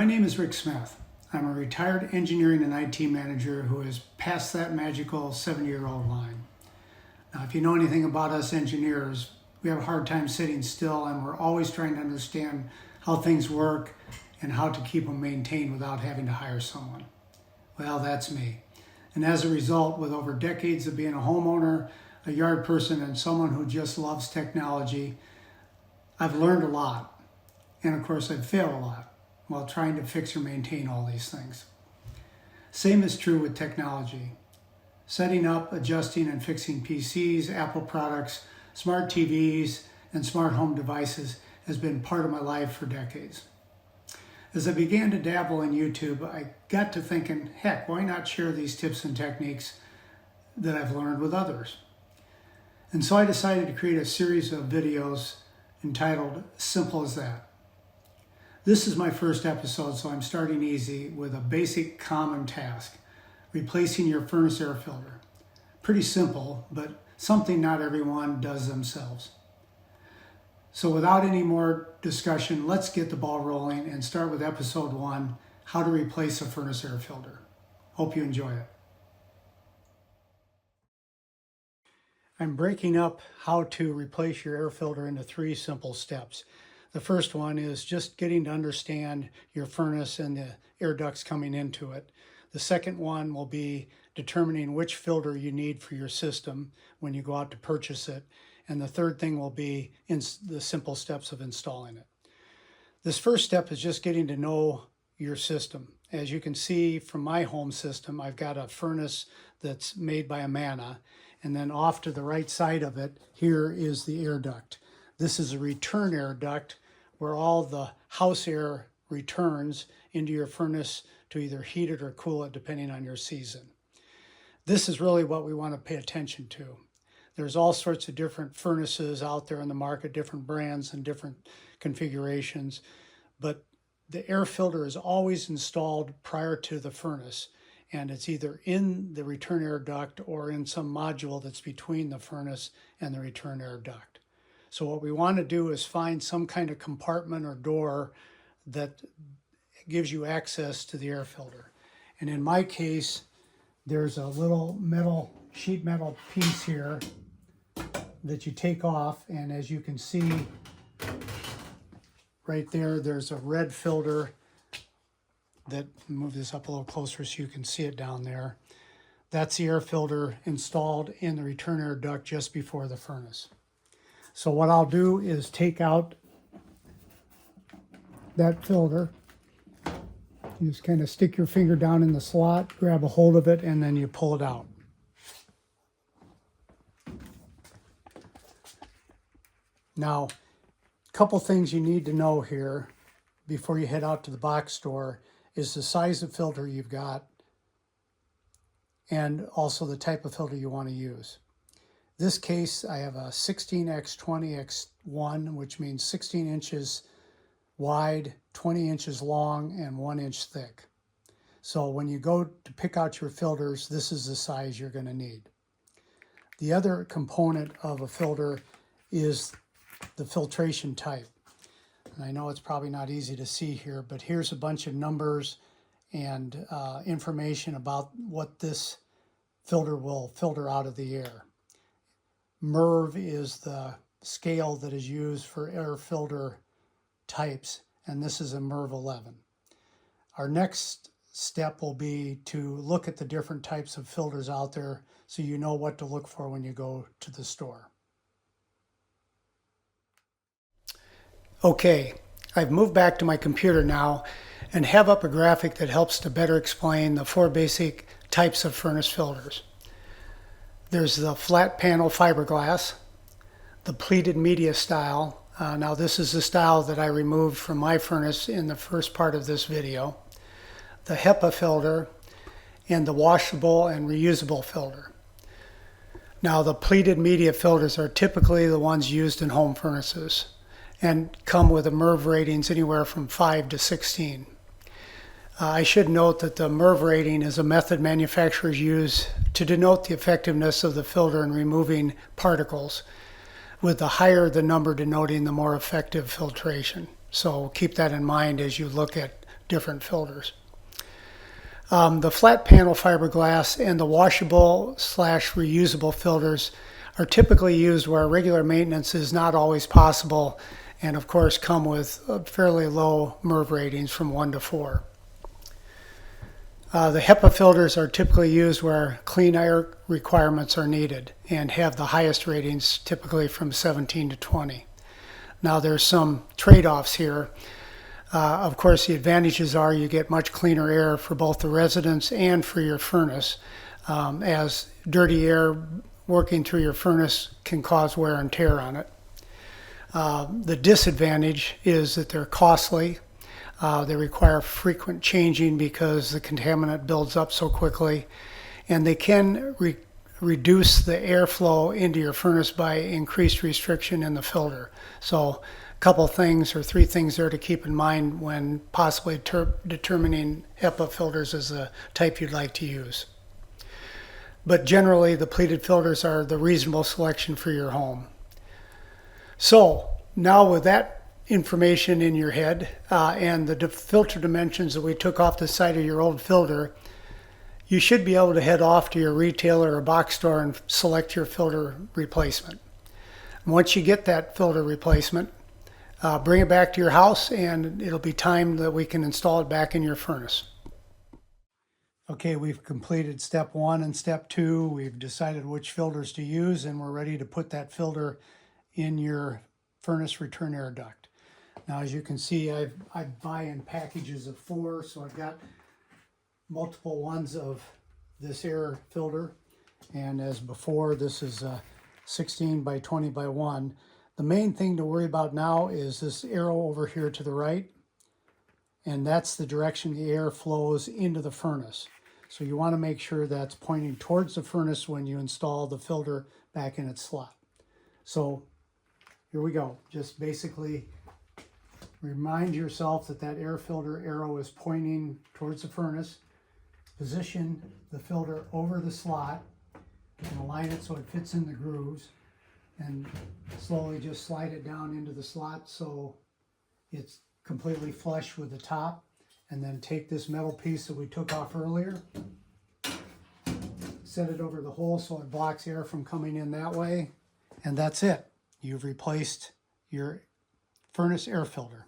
My name is Rick Smith. I'm a retired engineering and IT manager who has passed that magical 70-year-old line. Now, if you know anything about us engineers, we have a hard time sitting still, and we're always trying to understand how things work and how to keep them maintained without having to hire someone. Well, that's me. And as a result, with over decades of being a homeowner, a yard person, and someone who just loves technology, I've learned a lot. And of course, I've failed a lot while trying to fix or maintain all these things. Same is true with technology. Setting up, adjusting, and fixing PCs, Apple products, smart TVs, and smart home devices has been part of my life for decades. As I began to dabble in YouTube, I got to thinking, heck, why not share these tips and techniques that I've learned with others? And so I decided to create a series of videos entitled Simple as That. This is my first episode, so I'm starting easy with a basic common task, replacing your furnace air filter. Pretty simple, but something not everyone does themselves. So without any more discussion, let's get the ball rolling and start with episode 1, how to replace a furnace air filter. Hope you enjoy it. I'm breaking up how to replace your air filter into 3 simple steps. The first one is just getting to understand your furnace and the air ducts coming into it. The second one will be determining which filter you need for your system when you go out to purchase it. And the third thing will be in the simple steps of installing it. This first step is just getting to know your system. As you can see from my home system, I've got a furnace that's made by Amana, and then off to the right side of it, here is the air duct. This is a return air duct where all the house air returns into your furnace to either heat it or cool it depending on your season. This is really what we want to pay attention to. There's all sorts of different furnaces out there in the market, different brands and different configurations, but the air filter is always installed prior to the furnace, and it's either in the return air duct or in some module that's between the furnace and the return air duct. So what we want to do is find some kind of compartment or door that gives you access to the air filter. And in my case, there's a little sheet metal piece here that you take off, and as you can see right there, there's a red filter that, move this up a little closer so you can see it down there. That's the air filter installed in the return air duct just before the furnace. So what I'll do is take out that filter. You just kind of stick your finger down in the slot, grab a hold of it, and then you pull it out. Now, a couple things you need to know here before you head out to the box store is the size of filter you've got and also the type of filter you want to use. This case, I have a 16x20x1, which means 16 inches wide, 20 inches long, and 1 inch thick. So when you go to pick out your filters, this is the size you're going to need. The other component of a filter is the filtration type. And I know it's probably not easy to see here, but here's a bunch of numbers and information about what this filter will filter out of the air. MERV is the scale that is used for air filter types, and this is a MERV 11. Our next step will be to look at the different types of filters out there so you know what to look for when you go to the store. Okay, I've moved back to my computer now and have up a graphic that helps to better explain the 4 basic types of furnace filters. There's the flat panel fiberglass, the pleated media style. Now this is the style that I removed from my furnace in the first part of this video. The HEPA filter and the washable and reusable filter. Now the pleated media filters are typically the ones used in home furnaces and come with a MERV ratings anywhere from 5 to 16. I should note that the MERV rating is a method manufacturers use to denote the effectiveness of the filter in removing particles, with the higher the number denoting the more effective filtration. So keep that in mind as you look at different filters. The flat panel fiberglass and the washable / reusable filters are typically used where regular maintenance is not always possible, and of course come with fairly low MERV ratings from 1 to 4. The HEPA filters are typically used where clean air requirements are needed and have the highest ratings, typically from 17 to 20. Now there's some trade-offs here. Of course, the advantages are you get much cleaner air for both the residents and for your furnace, as dirty air working through your furnace can cause wear and tear on it. The disadvantage is that they're costly. They require frequent changing because the contaminant builds up so quickly, and they can reduce the airflow into your furnace by increased restriction in the filter. So couple things or 3 things there to keep in mind when possibly determining HEPA filters as the type you'd like to use. But generally, the pleated filters are the reasonable selection for your home. So now with that information in your head and the filter dimensions that we took off the side of your old filter, you should be able to head off to your retailer or box store and select your filter replacement. Once you get that filter replacement, bring it back to your house and it'll be time that we can install it back in your furnace. Okay, we've completed step 1 and step 2. We've decided which filters to use, and we're ready to put that filter in your furnace return air duct. Now, as you can see, I buy in packages of 4, so I've got multiple ones of this air filter. And as before, this is 16 by 20 by 1. The main thing to worry about now is this arrow over here to the right, and that's the direction the air flows into the furnace. So you want to make sure that's pointing towards the furnace when you install the filter back in its slot. So here we go. Just basically remind yourself that that air filter arrow is pointing towards the furnace. Position the filter over the slot and align it so it fits in the grooves. And slowly just slide it down into the slot so it's completely flush with the top. And then take this metal piece that we took off earlier, set it over the hole so it blocks air from coming in that way. And that's it. You've replaced your furnace air filter.